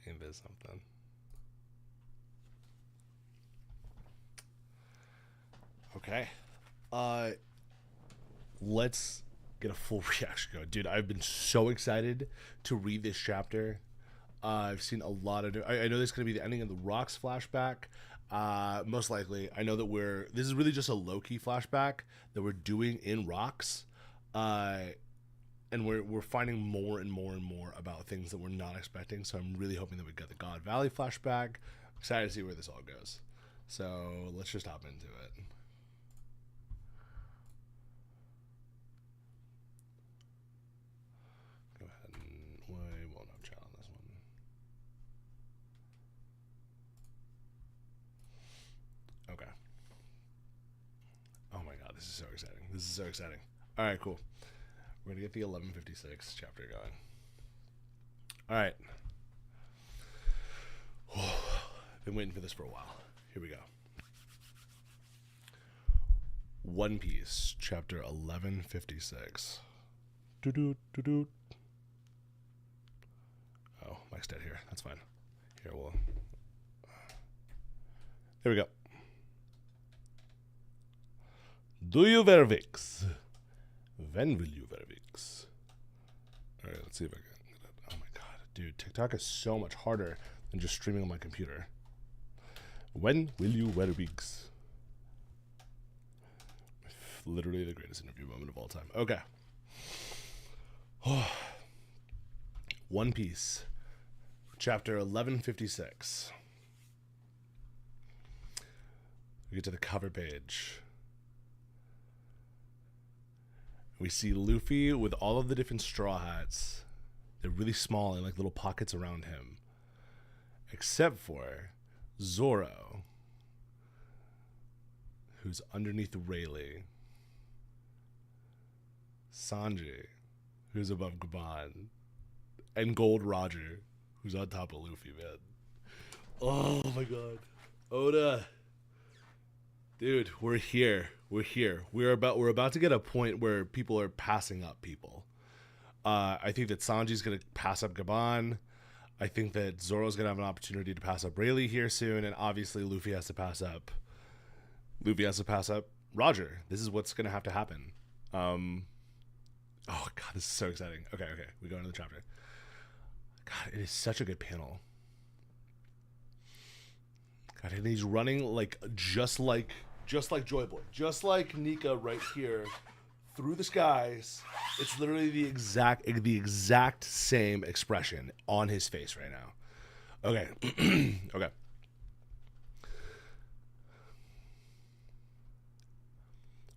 Ain't this something? Okay. Let's get a full reaction going. Dude, I've been so excited to read this chapter. I've seen a lot of... I know this is going to be the ending of the Rocks flashback. Most likely. I know that this is really just a low-key flashback that we're doing in Rocks. And we're finding more and more and more about things that we're not expecting. So I'm really hoping that we get the God Valley flashback. Excited to see where this all goes. So let's just hop into it. Go ahead and we won't have chat on this one. Okay. Oh my god, this is so exciting. This is so exciting. All right, cool. We're going to get the 1156 chapter going. All right. Been waiting for this for a while. Here we go. One Piece, chapter 1156. Doo-doo. Oh, Mike's dead here. That's fine. Here, there we go. Do you wear Vicks? When will you wear Vicks? All right, let's see if I can get it. Oh my god, dude, TikTok is so much harder than just streaming on my computer. When will you wear Vicks? Literally the greatest interview moment of all time. Okay. One Piece, chapter 1156. We get to the cover page. We see Luffy with all of the different straw hats. They're really small and like little pockets around him. Except for Zoro, who's underneath Rayleigh. Sanji, who's above Gaban. And Gold Roger, who's on top of Luffy, man. Oh my god. Oda. Dude, we're here. We're about to get a point where people are passing up people. I think that Sanji's gonna pass up Gaban. I think that Zoro's gonna have an opportunity to pass up Rayleigh here soon, and obviously Luffy has to pass up Roger. This is what's gonna have to happen. Oh god, this is so exciting. Okay, we go into the chapter. God, it is such a good panel. God, and he's running like just like Joy Boy, just like Nika right here through the skies. It's literally the exact same expression on his face right now. Okay. Okay.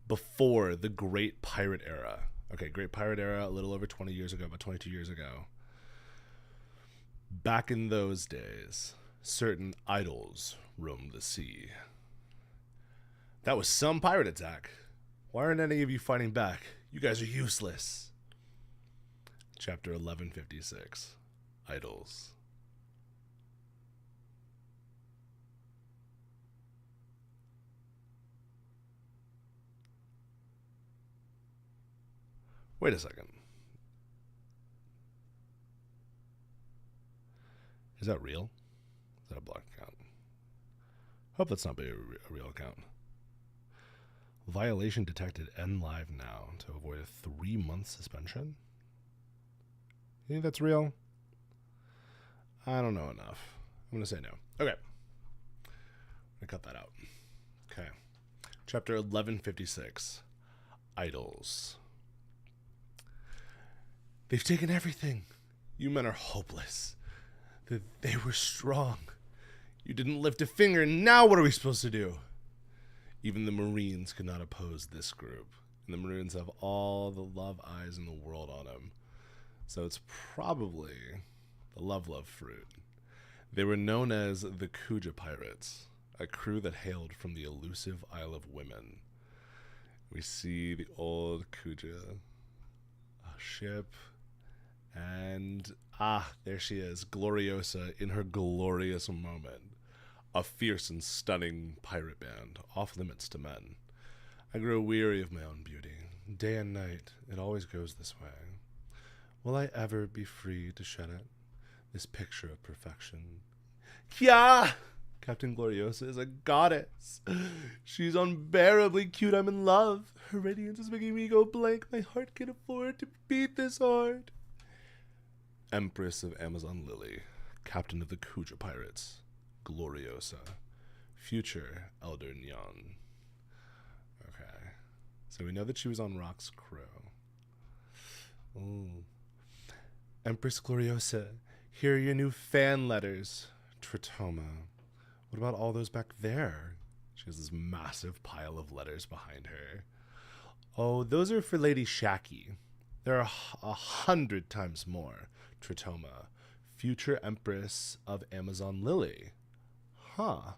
Before the Great Pirate Era. Okay, Great Pirate Era, a little over 20 years ago, about 22 years ago. Back in those days, certain idols roamed the sea. That was some pirate attack. Why aren't any of you fighting back? You guys are useless. Chapter 1156. Idols. Wait a second. Is that real? Is that a block account? Hope that's not a real account. Violation detected. End live now to avoid a 3-month suspension. You think that's real? I don't know enough. I'm going to say no. Okay. I'm going to cut that out. Okay. Chapter 1156. Idols. They've taken everything. You men are hopeless. They were strong. You didn't lift a finger. Now what are we supposed to do? Even the Marines could not oppose this group. And the Marines have all the love eyes in the world on them. So it's probably the love fruit. They were known as the Kuja Pirates, a crew that hailed from the elusive Isle of Women. We see the old Kuja ship. And, there she is, Gloriosa in her glorious moment. A fierce and stunning pirate band, off limits to men. I grow weary of my own beauty. Day and night, it always goes this way. Will I ever be free to shed it? this picture of perfection. Yeah! Captain Gloriosa is a goddess. She's unbearably cute. I'm in love. Her radiance is making me go blank. My heart can't afford to beat this hard. Empress of Amazon Lily. Captain of the Kuja Pirates. Gloriosa. Future Elder Nyan. Okay. So we know that she was on Rock's crew. Ooh. Empress Gloriosa. Here are your new fan letters. Tritoma. What about all those back there? She has this massive pile of letters behind her. Oh, those are for Lady Shaki. There are 100 times more. Tritoma, future Empress of Amazon Lily. Huh.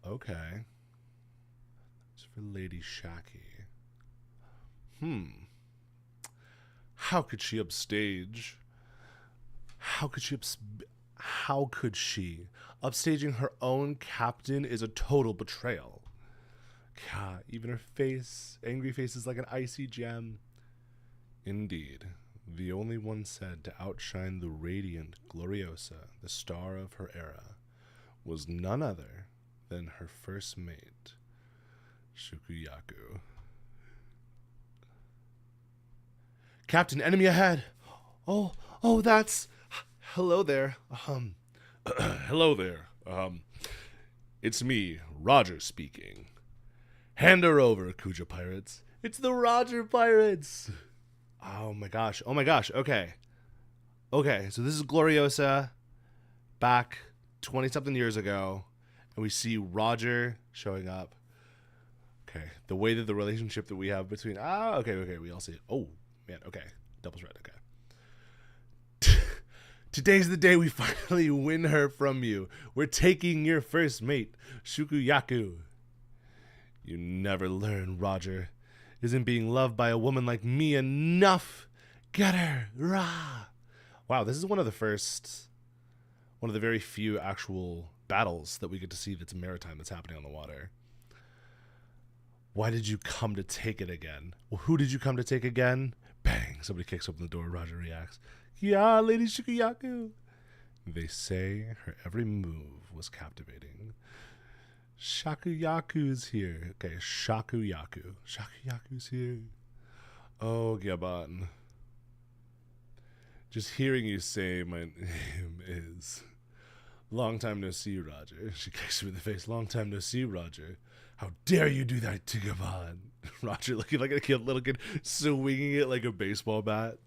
Okay. It's for Lady Shaki. How could she upstage? How could she? Upstaging her own captain is a total betrayal. God, even her face, angry face, is like an icy gem. Indeed, the only one said to outshine the radiant Gloriosa, the star of her era, was none other than her first mate, Shukuyaku. Captain, enemy ahead! Oh, that's... Hello there. Hello there. It's me, Roger speaking. Hand her over, Kuja Pirates. It's the Roger Pirates. Oh my gosh. Okay, so this is Gloriosa back 20-something years ago, and we see Roger showing up. Okay, the way that the relationship that we have between... okay, we all see it. Oh, man, okay. Double's red, okay. Today's the day we finally win her from you. We're taking your first mate, Shukuyaku. You never learn, Roger. Isn't being loved by a woman like me enough? Get her! Rah! Wow, this is one of the very few actual battles that we get to see that's maritime, that's happening on the water. Why did you come to take it again? Well, who did you come to take again? Bang! Somebody kicks open the door. Roger reacts. Yeah, Lady Shukuyaku. They say her every move was captivating. Shakuyaku's here. Okay, Shakuyaku. Shakuyaku's here. Oh, Gabon. Just hearing you say my name is... Long time no see, Roger. She kicks me in the face. Long time no see, Roger. How dare you do that to Gabon? Roger looking like a little kid, swinging it like a baseball bat.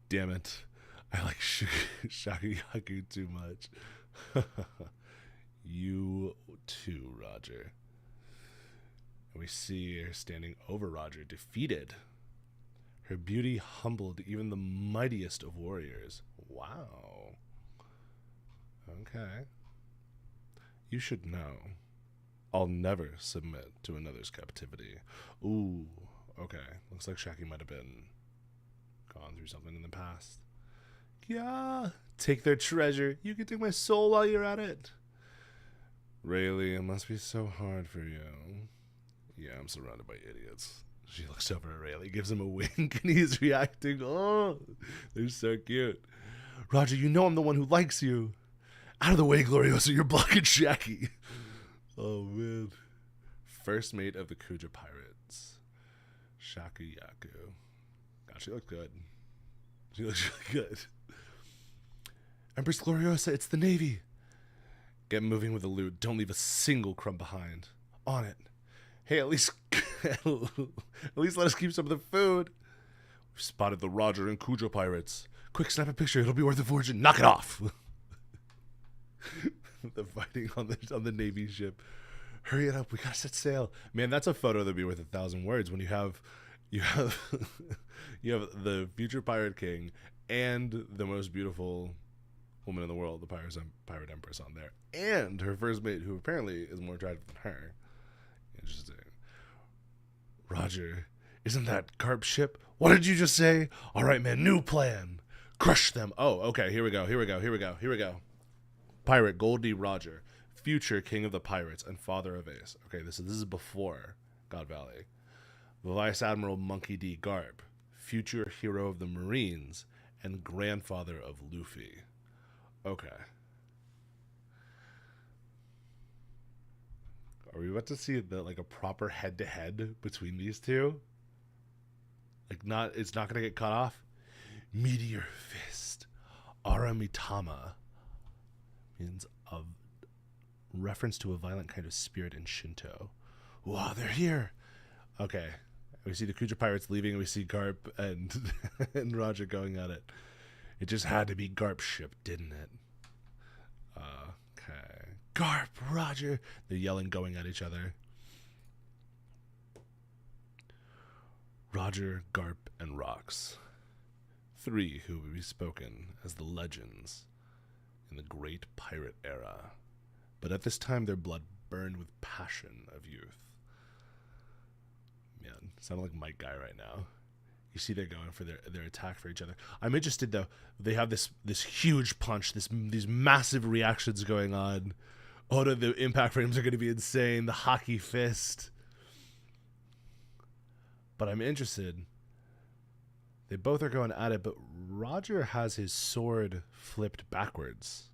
Damn it. I like Shakuyaku too much. You too, Roger. And we see her standing over Roger, defeated. Her beauty humbled even the mightiest of warriors. Wow. Okay. You should know. I'll never submit to another's captivity. Ooh, okay. Looks like Shaki might have been gone through something in the past. Yeah, take their treasure. You can take my soul while you're at it. Rayleigh, it must be so hard for you. Yeah, I'm surrounded by idiots. She looks over at Rayleigh, gives him a wink, and he's reacting. Oh, they're so cute. Roger, you know I'm the one who likes you. Out of the way, Gloriosa, you're blocking Shaki. Oh, man. First mate of the Kuja Pirates. Shakuyaku. God, she looks good. She looks really good. Empress Gloriosa, it's the Navy. Get moving with the loot. Don't leave a single crumb behind. On it. Hey, at least let us keep some of the food. We've spotted the Roger and Kuja Pirates. Quick, snap a picture. It'll be worth a fortune. Knock it off. The fighting on the Navy ship. Hurry it up. We gotta set sail. Man, that's a photo that'd be worth 1,000 words when you have the future pirate king and the most beautiful woman in the world, the pirate empress, on there, and her first mate, who apparently is more attractive than her. Interesting. Roger, isn't that carp ship? What did you just say? All right, man, new plan. Crush them. Oh, okay, here we go. Pirate Goldie Roger, future king of the pirates and father of Ace. Okay, this is before God Valley. The Vice Admiral Monkey D. Garb, future hero of the Marines and grandfather of Luffy. Okay. Are we about to see like a proper head-to-head between these two? Like, it's not gonna get cut off. Meteor Fist. Aramitama means a reference to a violent kind of spirit in Shinto. Wow, they're here. Okay. We see the Kuja pirates leaving, and we see Garp and and Roger going at it. It just had to be Garp's ship, didn't it? Okay. Garp, Roger. They're yelling, going at each other. Roger, Garp, and Rox. 3 who will be spoken as the legends in the great pirate era. But at this time, their blood burned with passion of youth. Man, sounded like Mike Guy right now. You see they're going for their attack for each other. I'm interested, though. They have this huge punch, these massive reactions going on. Oda, the impact frames are going to be insane. The hockey fist. But I'm interested. They both are going at it, but Roger has his sword flipped backwards.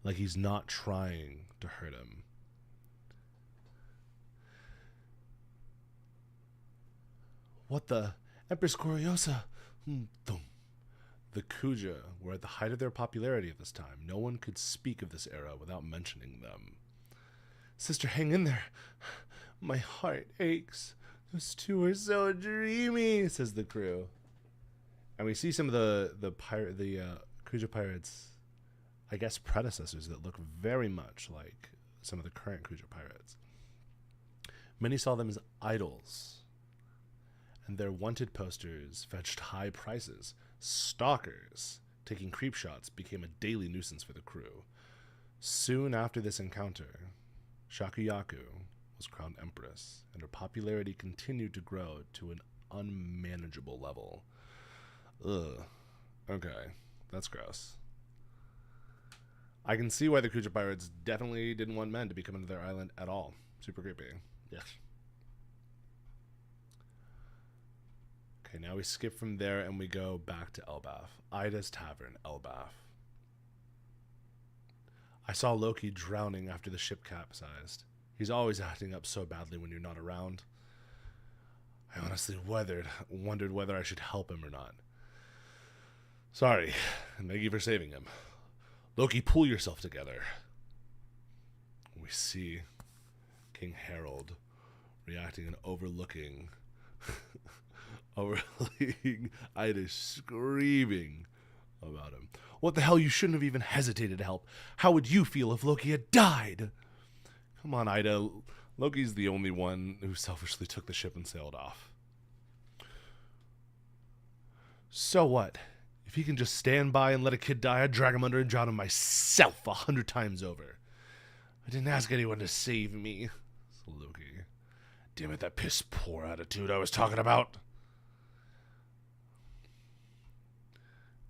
Like he's not trying to hurt him. What the? Empress Gloriosa. The Kuja were at the height of their popularity at this time. No one could speak of this era without mentioning them. Sister, hang in there. My heart aches. Those two are so dreamy, says the crew. And we see some of the Kuja pirates, I guess predecessors, that look very much like some of the current Kuja pirates. Many saw them as idols, and their wanted posters fetched high prices. Stalkers taking creep shots became a daily nuisance for the crew. Soon after this encounter, Shakuyaku was crowned empress, and her popularity continued to grow to an unmanageable level. Ugh. Okay, that's gross. I can see why the Kuja pirates definitely didn't want men to be coming to their island at all. Super creepy. Yes. Okay, now we skip from there and we go back to Elbaf. Ida's Tavern, Elbaf. I saw Loki drowning after the ship capsized. He's always acting up so badly when you're not around. I honestly wondered whether I should help him or not. Sorry, and thank you for saving him. Loki, pull yourself together. We see King Harold reacting and overlooking Ida screaming about him. What the hell? You shouldn't have even hesitated to help. How would you feel if Loki had died? Come on, Ida. Loki's the only one who selfishly took the ship and sailed off. So what? If he can just stand by and let a kid die, I'd drag him under and drown him myself 100 times over. I didn't ask anyone to save me. So Loki. Damn it, that piss poor attitude I was talking about.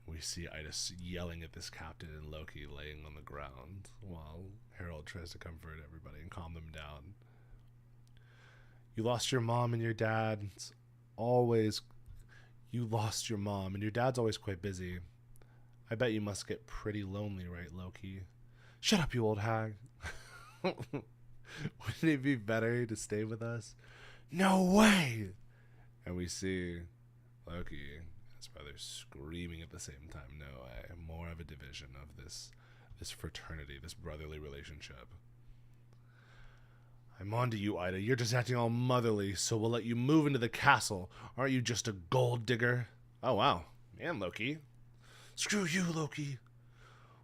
We see Ida yelling at this captain and Loki laying on the ground while Harold tries to comfort everybody and calm them down. You lost your mom and your dad. You lost your mom and your dad's always quite busy. I bet you must get pretty lonely, right, Loki? Shut up, you old hag. Wouldn't it be better to stay with us? No way! And we see Loki and his brother screaming at the same time. No way. More of a division of this fraternity, this brotherly relationship. I'm on to you, Ida. You're just acting all motherly, so we'll let you move into the castle. Aren't you just a gold digger? Oh, wow. Man, Loki. Screw you, Loki.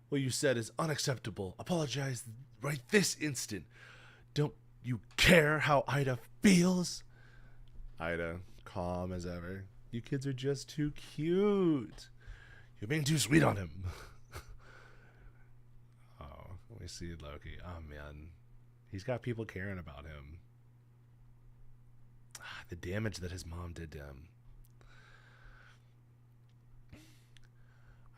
What you said is unacceptable. Apologize right this instant. Don't you care how Ida feels? Ida, calm as ever. You kids are just too cute. You're being too sweet on him. Oh, we see Loki. Oh, man. He's got people caring about him. The damage that his mom did to him.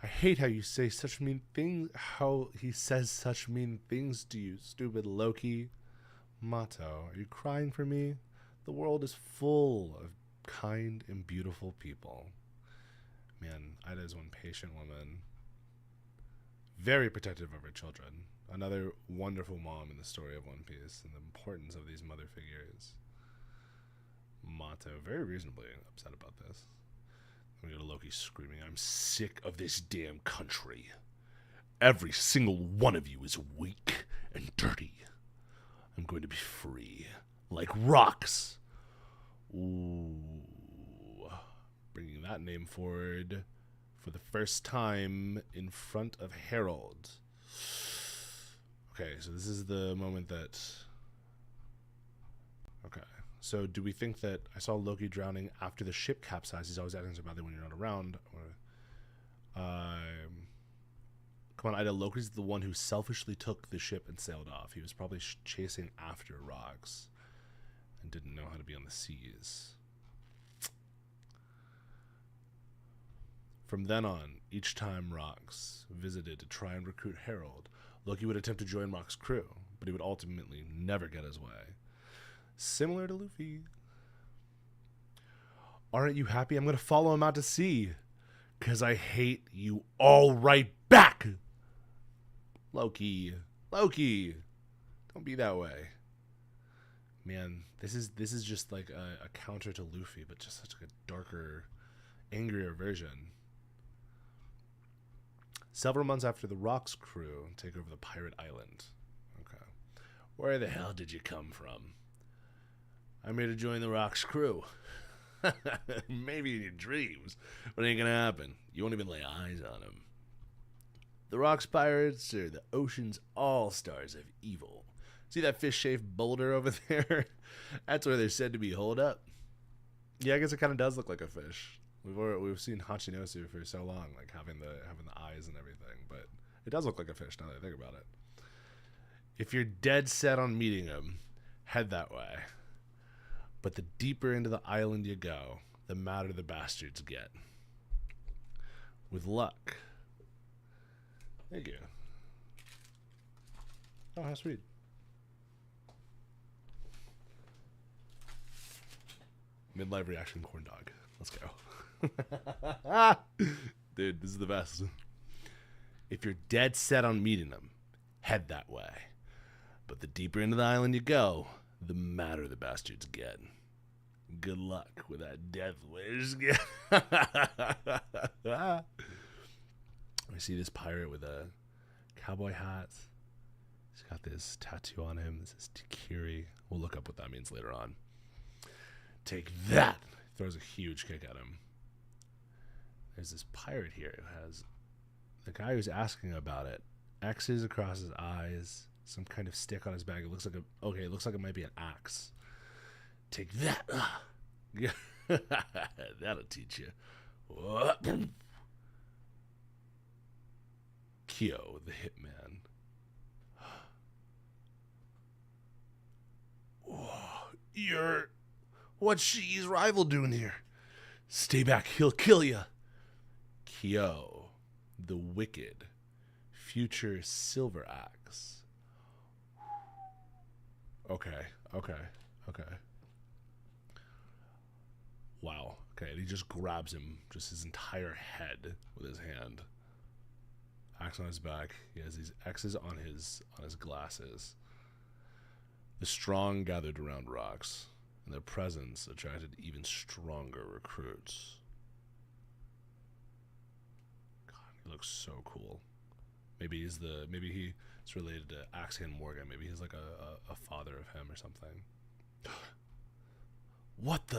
I hate how you say such mean things. How he says such mean things to you, stupid Loki. Mato, are you crying for me? The world is full of kind and beautiful people. Man, Ida is one patient woman. Very protective of her children. Another wonderful mom in the story of One Piece and the importance of these mother figures. Mato, very reasonably upset about this. We go to Loki screaming, I'm sick of this damn country. Every single one of you is weak and dirty. I'm going to be free, like rocks. Ooh. Bringing that name forward for the first time in front of Harold. Okay, so this is the moment that... Okay, so do we think that... I saw Loki drowning after the ship capsized. He's always acting so badly when you're not around. Come on, Ida. Loki's the one who selfishly took the ship and sailed off. He was probably chasing after rocks and didn't know how to be on the seas. From then on, each time Rox visited to try and recruit Harold, Loki would attempt to join Rock's crew, but he would ultimately never get his way. Similar to Luffy. Aren't you happy? I'm going to follow him out to sea. Because I hate you all right back. Loki. Loki. Don't be that way. Man, this is just like a counter to Luffy, but just such a darker, angrier version. Several months after the Rock's crew take over the pirate island. Okay. Where the hell did you come from? I'm here to join the Rock's crew. Maybe in your dreams, but it ain't gonna happen. You won't even lay eyes on him. The Rock's pirates are the ocean's all-stars of evil. See that fish-shaped boulder over there? That's where they're said to be holed up. Yeah, I guess it kind of does look like a fish. We've seen Hachinosu for so long, like having the eyes and everything, but it does look like a fish now that I think about it. If you're dead set on meeting him, head that way. But the deeper into the island you go, the madder the bastards get. With luck. Thank you. Oh, how sweet. Midlife reaction corn dog. Let's go. Dude, this is the best. If you're dead set on meeting them, head that way. But the deeper into the island you go, the madder the bastards get. Good luck with that death wish. I see this pirate with a cowboy hat. He's got this tattoo on him. This is Takiri. We'll look up what that means later on. Take that! Throws a huge kick at him. There's this pirate here who has the guy who's asking about it. X's across his eyes. Some kind of stick on his back. It looks like it looks like it might be an axe. Take that! That'll teach you. Kyo, the hitman. What's Shi's rival doing here? Stay back, he'll kill you. Kyo, the wicked, future Silver Axe. Okay. Wow. Okay, and he just grabs him, just his entire head with his hand. Axe on his back. He has these X's on his glasses. The strong gathered around Rox, and their presence attracted even stronger recruits. God, he looks so cool. Maybe he's related to Axehan Morgan. Maybe he's like a father of him or something. What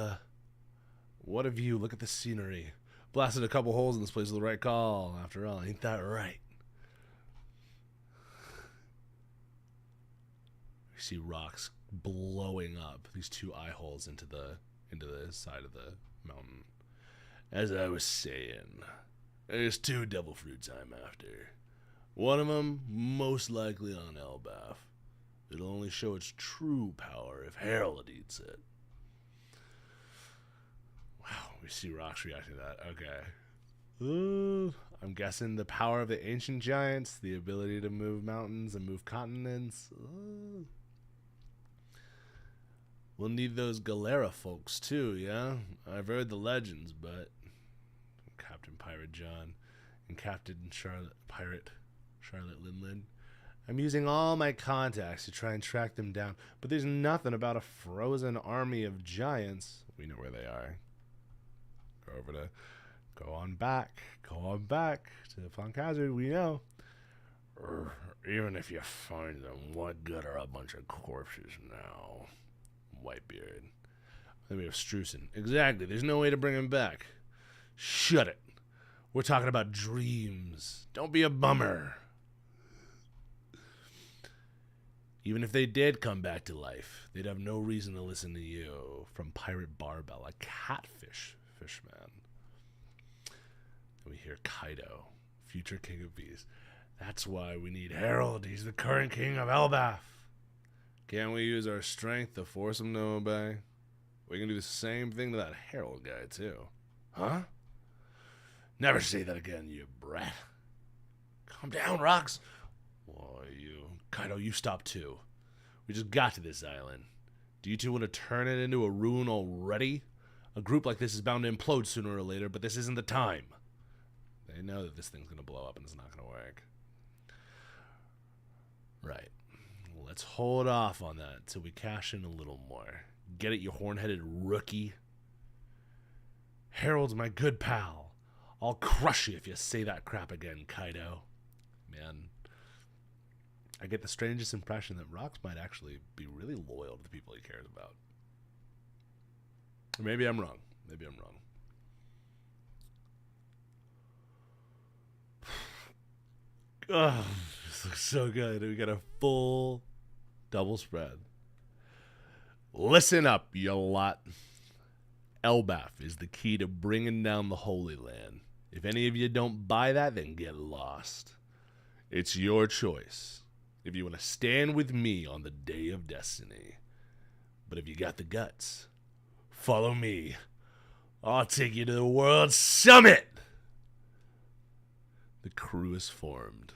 a view. Look at the scenery. Blasted a couple holes in this place with the right call. After all, ain't that right? We see rocks blowing up these two eye holes into the side of the mountain. As I was saying, there's two devil fruits I'm after. One of them most likely on Elbaf. It'll only show its true power if Harold eats it. Wow, we see rocks reacting to that. Okay. I'm guessing the power of the ancient giants, the ability to move mountains and move continents. We'll need those Galera folks too, yeah? I've heard the legends, but Captain Pirate John and Captain Pirate Charlotte Linlin. I'm using all my contacts to try and track them down, but there's nothing about a frozen army of giants. We know where they are. Go on back to Funkazard, we know. Even if you find them, what good are a bunch of corpses now? Whitebeard. Then we have Strusen. Exactly, there's no way to bring him back. Shut it. We're talking about dreams. Don't be a bummer. Even if they did come back to life, they'd have no reason to listen to you. From Pirate Barbell, a catfish fishman. And we hear Kaido, future king of bees. That's why we need Harold. He's the current king of Elbaf. Can't we use our strength to force him to obey? We can do the same thing to that Harold guy, too. Huh? Never say that again, you brat. Calm down, Rocks. Why, Kaido, you stop too. We just got to this island. Do you two want to turn it into a ruin already? A group like this is bound to implode sooner or later, but this isn't the time. They know that this thing's going to blow up and it's not going to work. Right. Well, let's hold off on that till we cash in a little more. Get it, you horn-headed rookie? Harold's my good pal. I'll crush you if you say that crap again, Kaido. Man, I get the strangest impression that Rocks might actually be really loyal to the people he cares about. Or maybe I'm wrong. Oh, this looks so good. We got a full double spread. Listen up, you lot. Elbaf is the key to bringing down the Holy Land. If any of you don't buy that, then get lost. It's your choice. If you want to stand with me on the day of destiny. But if you got the guts, follow me. I'll take you to the World Summit. The crew is formed.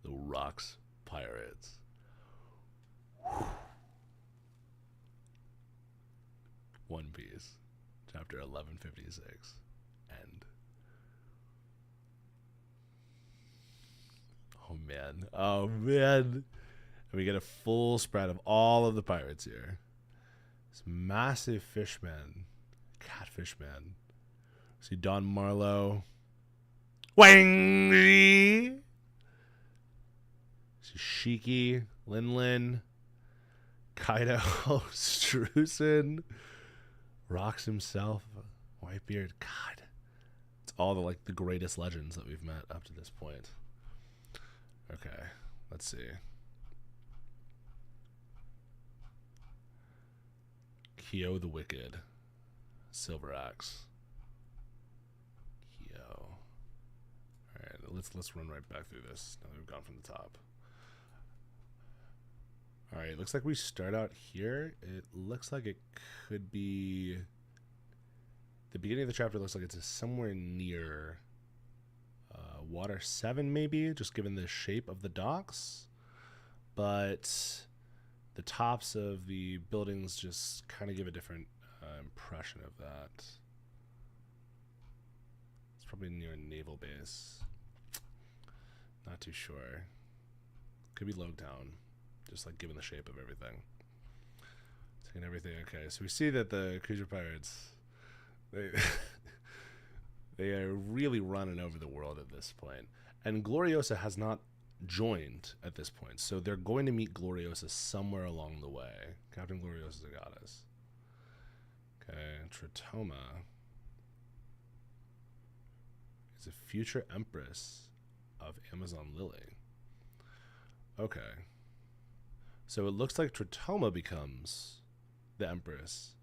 The Rocks Pirates. Whew. One Piece, chapter 1156, end. Oh man. And we get a full spread of all of the pirates here. This massive fishman, catfishman. See Don Marlowe. Wang! See Shiki, Linlin, Kaido, Strusen, Rocks himself, Whitebeard. God, it's all the greatest legends that we've met up to this point. Okay, let's see. Kyo the Wicked, Silver Axe. Kyo. All right, let's run right back through this now that we've gone from the top. All right, looks like we start out here. It looks like it could be the beginning of the chapter. Looks like it's somewhere near Water 7, maybe, just given the shape of the docks. But the tops of the buildings just kind of give a different impression of that. It's probably near a naval base. Not too sure. Could be Logtown, just given the shape of everything. Taking everything. Okay, so we see that the Cruiser Pirates, they are really running over the world at this point. And Gloriosa has not joined at this point. So they're going to meet Gloriosa somewhere along the way. Captain Gloriosa is a goddess. Okay, Tritoma is a future empress of Amazon Lily. Okay. So it looks like Tritoma becomes the empress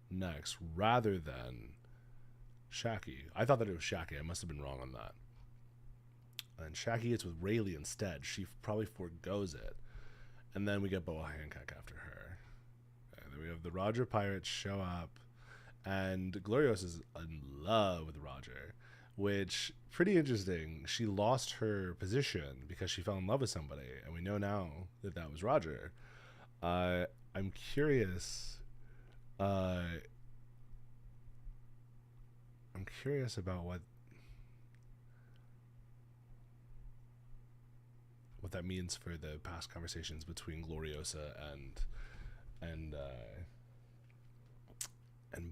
next rather than Shaki. I thought that it was Shaki. I must have been wrong on that. And Shaki gets with Rayleigh instead. She probably forgoes it. And then we get Boa Hancock after her. And then we have the Roger Pirates show up. And Glorios is in love with Roger. Which, pretty interesting. She lost her position because she fell in love with somebody. And we know now that that was Roger. I'm curious. I'm curious about what what that means for the past conversations between Gloriosa and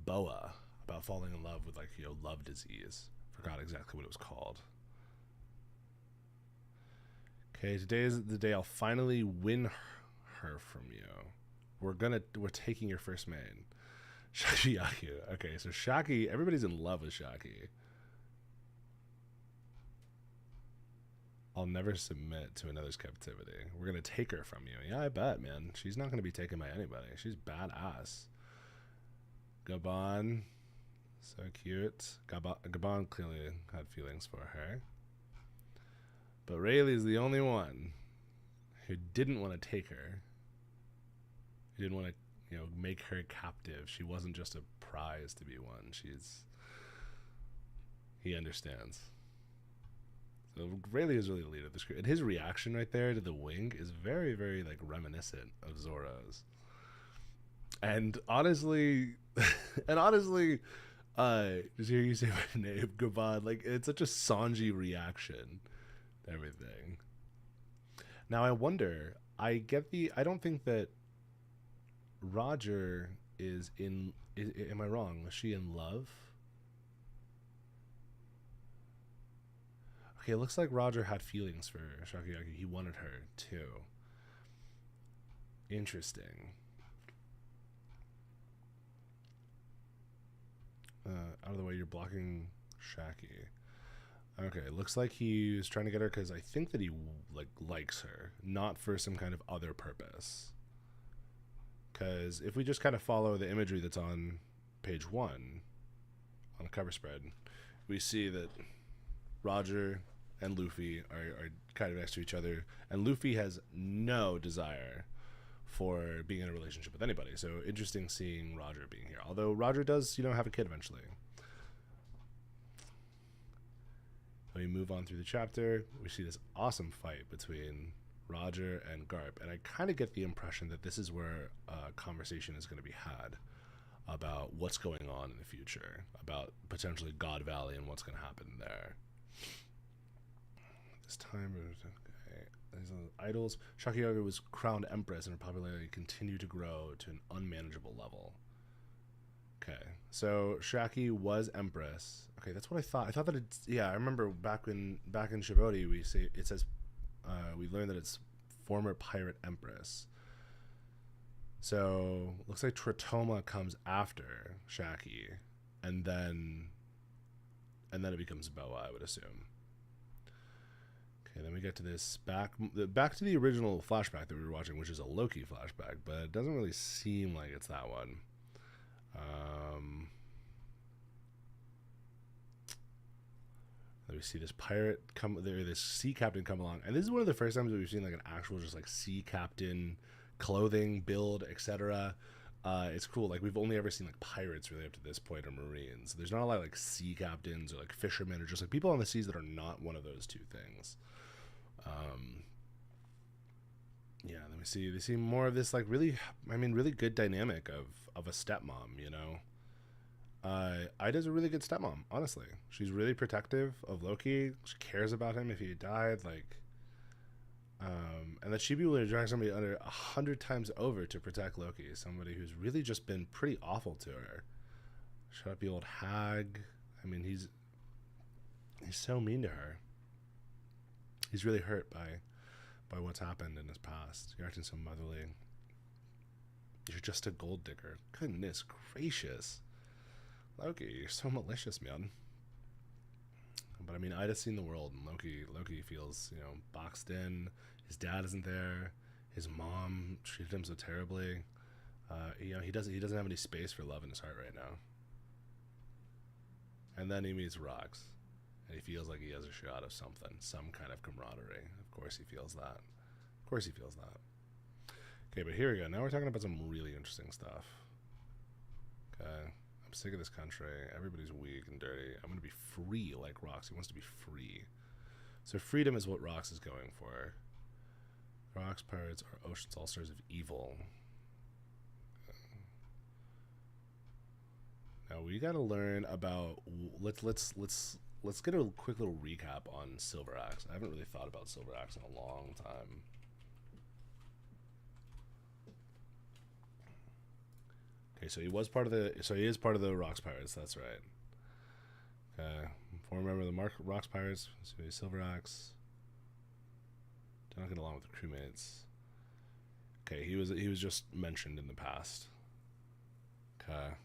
Boa about falling in love with, like, you know, love disease. Forgot exactly what it was called. Okay, today is the day I'll finally win her from you. We're taking your first maid. Shakiyaku. Okay, so Shaki, everybody's in love with Shaki. I'll never submit to another's captivity. We're gonna take her from you. Yeah, I bet, man. She's not gonna be taken by anybody. She's badass. Gabon, so cute. Gabon clearly had feelings for her. But Rayleigh's the only one who didn't want to take her. He didn't want to, you know, make her captive. She wasn't just a prize to be won. He understands. So Rayleigh is really the leader of this group. And his reaction right there to the wing is very, very, like, reminiscent of Zoro's. And honestly, just hear you say my name, Gabon, like, it's such a Sanji reaction to everything. Now I wonder, I don't think that Roger is in, am I wrong? Was she in love? Okay, it looks like Roger had feelings for Shakiyaki. He wanted her too. Interesting. Out of the way, you're blocking Shaki. Okay, looks like he's trying to get her because I think that he likes her, not for some kind of other purpose. Because if we just kind of follow the imagery that's on page 1 on the cover spread, we see that Roger and Luffy are kind of next to each other, and Luffy has no desire for being in a relationship with anybody. So interesting seeing Roger being here. Although Roger does, you know, have a kid eventually. When we move on through the chapter, we see this awesome fight between Roger and Garp, and I kind of get the impression that this is where a conversation is going to be had about what's going on in the future, about potentially God Valley and what's going to happen there. This time, okay, these are idols. Shakiyori was crowned empress, and her popularity continued to grow to an unmanageable level. Okay, so Shaki was empress. Okay, that's what I thought. I thought that it's, yeah, I remember back in Shibodi, we learned that it's former pirate empress. So looks like Tritoma comes after Shaki, and then it becomes Boa, I would assume. Okay, then we get to this back to the original flashback that we were watching, which is a Loki flashback, but it doesn't really seem like it's that one. We see this pirate come there, this sea captain come along, and this is one of the first times that we've seen like an actual just like sea captain clothing, build, etc. It's cool. Like, we've only ever seen like pirates really up to this point, or marines. There's not a lot of like sea captains or like fishermen or just like people on the seas that are not one of those two things. Yeah, then we see more of this like really good dynamic of a stepmom, you know. Ida's a really good stepmom, honestly. She's really protective of Loki. She cares about him if he died, like, and that she'd be willing to drag somebody under 100 times over to protect Loki. Somebody who's really just been pretty awful to her. Shut up, you old hag. I mean, he's so mean to her. He's really hurt by what's happened in his past. You're acting so motherly. You're just a gold digger. Goodness gracious. Loki, you're so malicious, man. But I mean, Ida's seen the world, and Loki feels, you know, boxed in. His dad isn't there. His mom treated him so terribly. You know, he doesn't have any space for love in his heart right now. And then he meets Rox, and he feels like he has a shot of something, some kind of camaraderie. Of course he feels that. Okay, but here we go. Now we're talking about some really interesting stuff. Okay. I'm sick of this country. Everybody's weak and dirty. I'm going to be free like Rox. He wants to be free. So freedom is what Rox is going for. Rox pirates are ocean's all-stars of evil. Now we got to learn about let's let's get a quick little recap on Silver Axe. I haven't really thought about Silver Axe in a long time. Okay, so he was part of the. So he is part of the Rocks Pirates. That's right. Okay, former member of the Rocks Pirates. So he's Silver Axe. Did not get along with the crewmates. Okay, he was just mentioned in the past. Okay.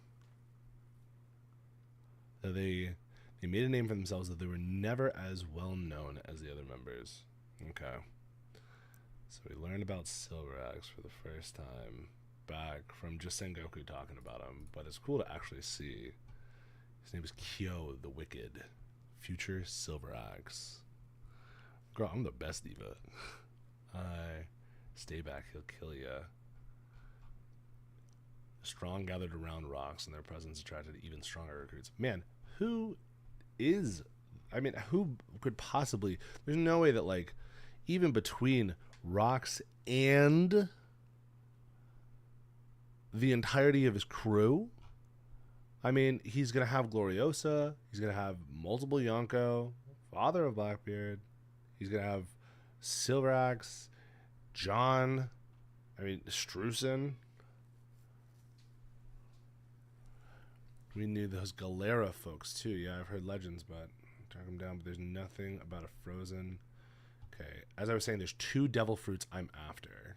They made a name for themselves that they were never as well known as the other members. Okay. So we learned about Silver Axe for the first time back from just Sengoku talking about him, but it's cool to actually see. His name is Kyo the Wicked, future Silver Axe. Girl, I'm the best diva. Stay back, he'll kill ya. Strong gathered around rocks, and their presence attracted even stronger recruits. Man, who could possibly... There's no way that, like, even between rocks and the entirety of his crew, I mean, he's going to have Gloriosa, he's going to have multiple Yonko, father of Blackbeard, he's going to have Silver Axe, John, Strusen. We knew those Galera folks too. Yeah, I've heard legends, but track them down. But there's nothing about a frozen. Okay, as I was saying, there's 2 devil fruits I'm after.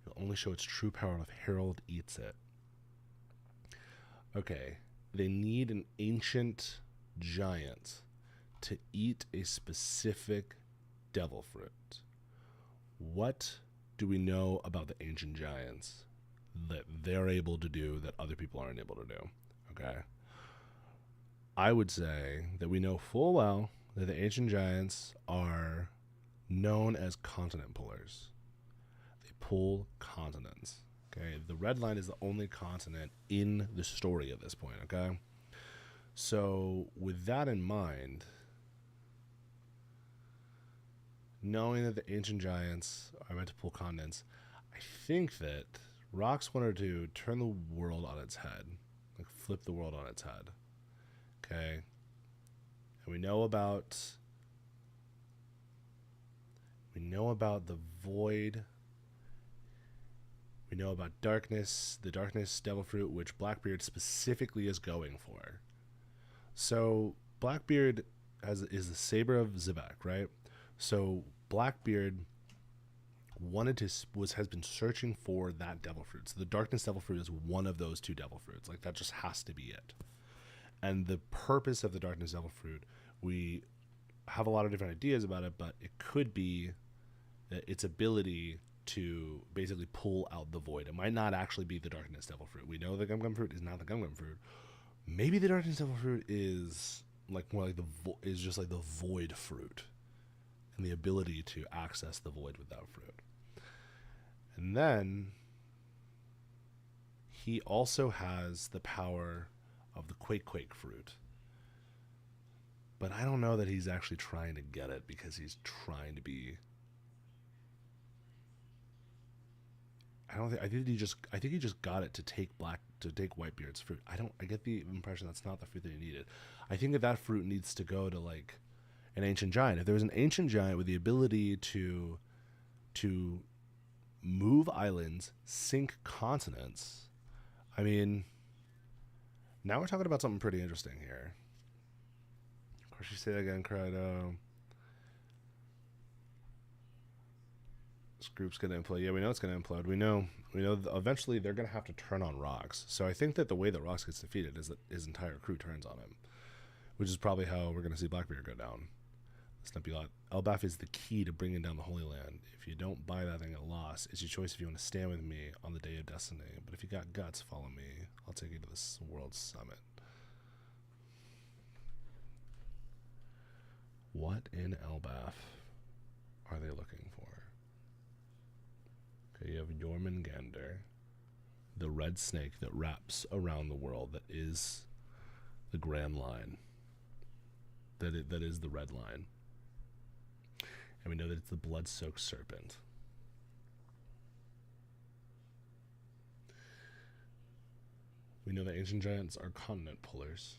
It'll only show its true power if Harold eats it. Okay, they need an ancient giant to eat a specific devil fruit. What do we know about the ancient giants that they're able to do that other people aren't able to do? Okay. I would say that we know full well that the ancient giants are known as continent pullers. They pull continents. Okay. The red line is the only continent in the story at this point. Okay. So with that in mind, knowing that the ancient giants are meant to pull continents, I think that Rocks wanted to turn the world on its head, like flip the world on its head. Okay, and we know about the void. We know about darkness, the darkness devil fruit, which Blackbeard specifically is going for. So Blackbeard is the saber of Zivak, right? So Blackbeard has been searching for that devil fruit. So the darkness devil fruit is one of those 2 devil fruits. Like, that just has to be it. And the purpose of the darkness devil fruit, we have a lot of different ideas about it, but it could be its ability to basically pull out the void. It might not actually be the darkness devil fruit. We know the gum fruit is not the gum fruit. Maybe the darkness devil fruit is like more like is just like the void fruit, and the ability to access the void with that fruit. And then he also has the power of the Quake fruit. But I don't know that he's actually trying to get it, because he's trying to be... I think he just got it to take Whitebeard's fruit. I get the impression that's not the fruit that he needed. I think that fruit needs to go to, like, an ancient giant. If there was an ancient giant with the ability to move islands, sink continents, I mean, now we're talking about something pretty interesting here. Of course, you say that again, Crowdo. This group's going to implode. Yeah, we know it's going to implode. We know eventually they're going to have to turn on Rocks. So I think that the way that Rocks gets defeated is that his entire crew turns on him, which is probably how we're going to see Blackbeard go down. Let's not be loud. Elbaf is the key to bringing down the Holy Land. If you don't buy that thing at loss, it's your choice if you want to stand with me on the day of destiny. But if you got guts, follow me. I'll take you to this world summit. What in Elbaf are they looking for? Okay, you have Jormungandr, the red snake that wraps around the world, that is the Grand Line. That is the red line. And we know that it's the blood-soaked serpent. We know that ancient giants are continent pullers.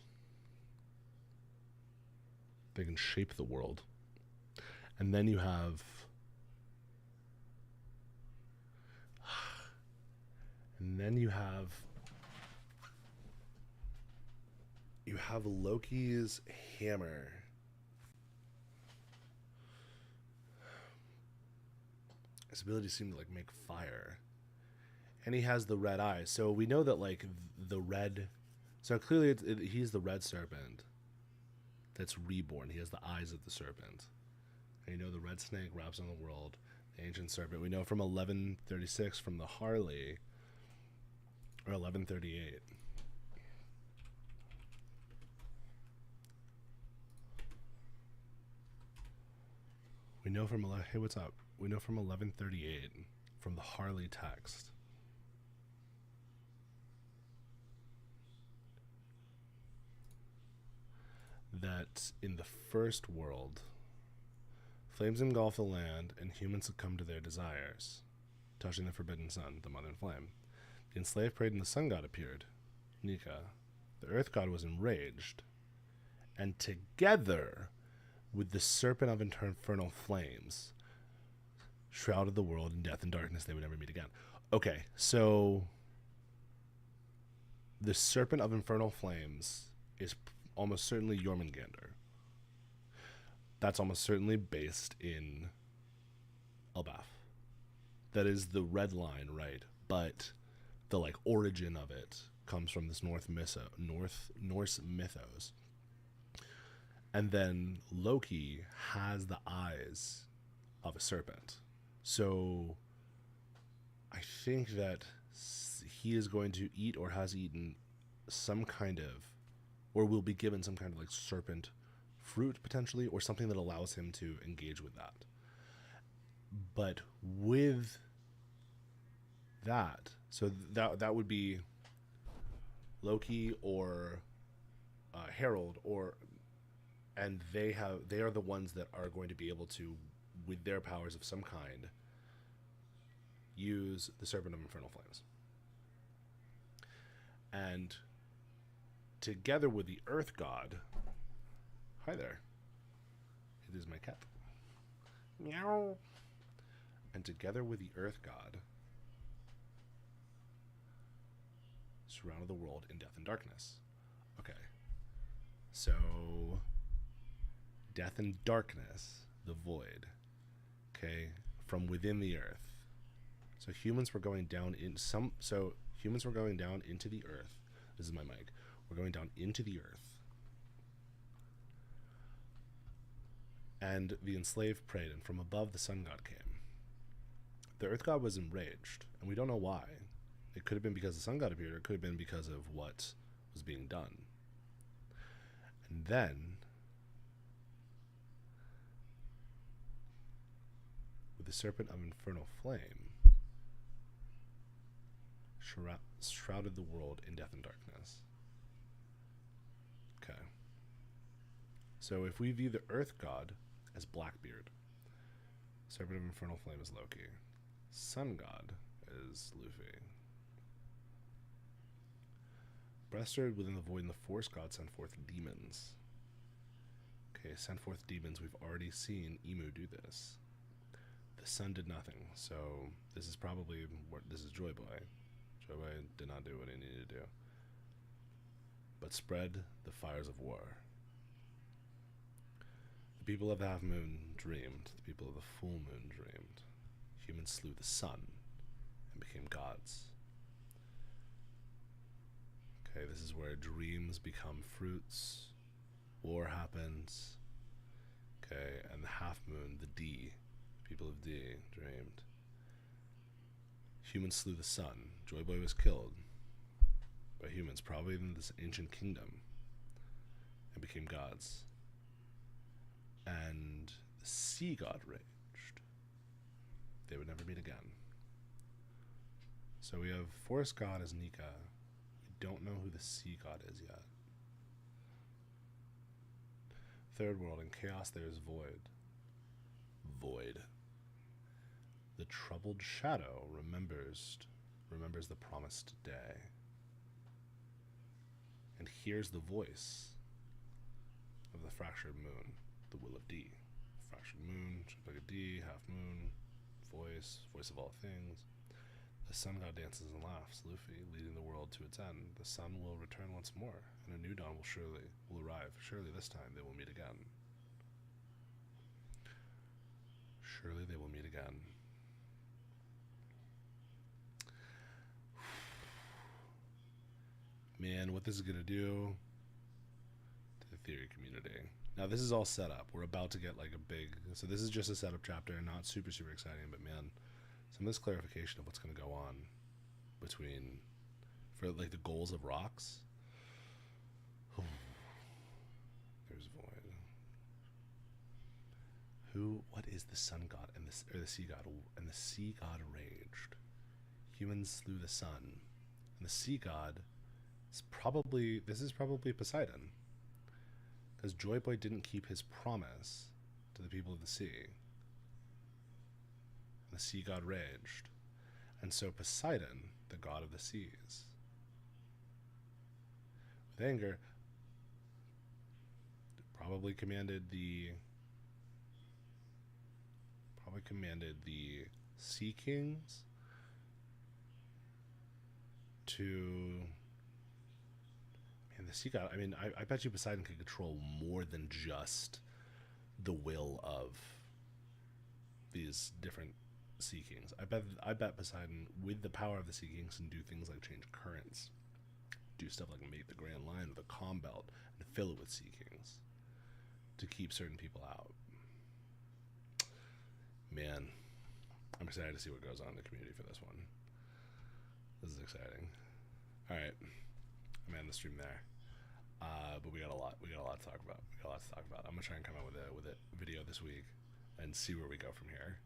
They can shape the world. And then you have... And then you have Loki's hammer. His ability seemed to like make fire. And he has the red eyes. So we know that like the red... So clearly he's the red serpent that's reborn. He has the eyes of the serpent. And you know the red snake wraps on the world. The ancient serpent. We know from 1136 from the Harley... Or 1138. We know from... Hey, what's up? We know from 1138, from the Harley text, that in the first world, flames engulf the land and humans succumb to their desires, touching the forbidden sun, the mother flame. The enslaved prayed and the sun god appeared, Nika. The earth god was enraged, and together with the serpent of infernal flames, shrouded the world in death and darkness. They would never meet again. Okay, so the serpent of infernal flames is almost certainly Jormungandr. That's almost certainly based in Elbaf. That is the red line, right? But the like origin of it comes from this Norse mythos. And then Loki has the eyes of a serpent. So I think that he is going to eat or has eaten some kind of, or will be given some kind of like serpent fruit potentially, or something that allows him to engage with that. But with that, so that would be Loki or Harold, and they are the ones that are going to be able to, with their powers of some kind, use the Serpent of Infernal Flames. And together with the Earth God, hi there, it is my cat. Meow. And together with the Earth God, surrounded the world in death and darkness. Okay. So, death and darkness, the void, okay, from within the earth. So humans were going down humans were going down into the earth. This is my mic. We're going down into the earth. And the enslaved prayed, and from above the sun god came. The earth god was enraged, and we don't know why. It could have been because the sun god appeared, or it could have been because of what was being done. And then, with the serpent of infernal flame, shrouded the world in death and darkness. Okay. So if we view the earth god as Blackbeard, serpent of infernal flame is Loki, sun god is Luffy. Breasted within the void and the force god sent forth demons. Okay, sent forth demons. We've already seen Emu do this. The sun did nothing, so this is probably this is Joy Boy. Joy Boy did not do what he needed to do, but spread the fires of war. The people of the half moon dreamed. The people of the full moon dreamed. Humans slew the sun and became gods. Okay, this is where dreams become fruits. War happens. Okay, and the half moon, the D, people of D, dreamed. Humans slew the sun. Joy Boy was killed by humans, probably in this ancient kingdom, and became gods. And the sea god raged. They would never meet again. So we have forest god as Nika. Don't know who the sea god is yet. Third world, in chaos there is void. Void. The troubled shadow remembers the promised day, and hears the voice of the fractured moon. the will of D. Fractured moon, shaped like a D, half moon, voice of all things. The sun god dances and laughs, Luffy, leading the world to its end. The sun will return once more, and a new dawn will arrive. Surely this time they will meet again. Surely they will meet again. Man, what this is gonna do to the theory community. Now this is all set up. We're about to get like a big, so this is just a setup chapter, not super exciting, but man, some of this clarification of what's gonna go on between, for like the goals of rocks. There's void. What is the sun god and the sea god? And the sea god raged. Humans slew the sun, and the sea god is probably Poseidon, because Joy Boy didn't keep his promise to the people of the sea. And the sea god raged, and so Poseidon, the god of the seas, with anger, probably commanded the sea kings to, man, the sea god, I mean, I bet you Poseidon could control more than just the will of these different sea kings. I bet Poseidon, with the power of the sea kings, can do things like change currents, do stuff like make the Grand Line with a calm belt and fill it with sea kings to keep certain people out. Man, I'm excited to see what goes on in the community for this one. This is exciting. All right, I'm ending the stream there. But we got a lot to talk about. I'm gonna try and come out with a video this week and see where we go from here.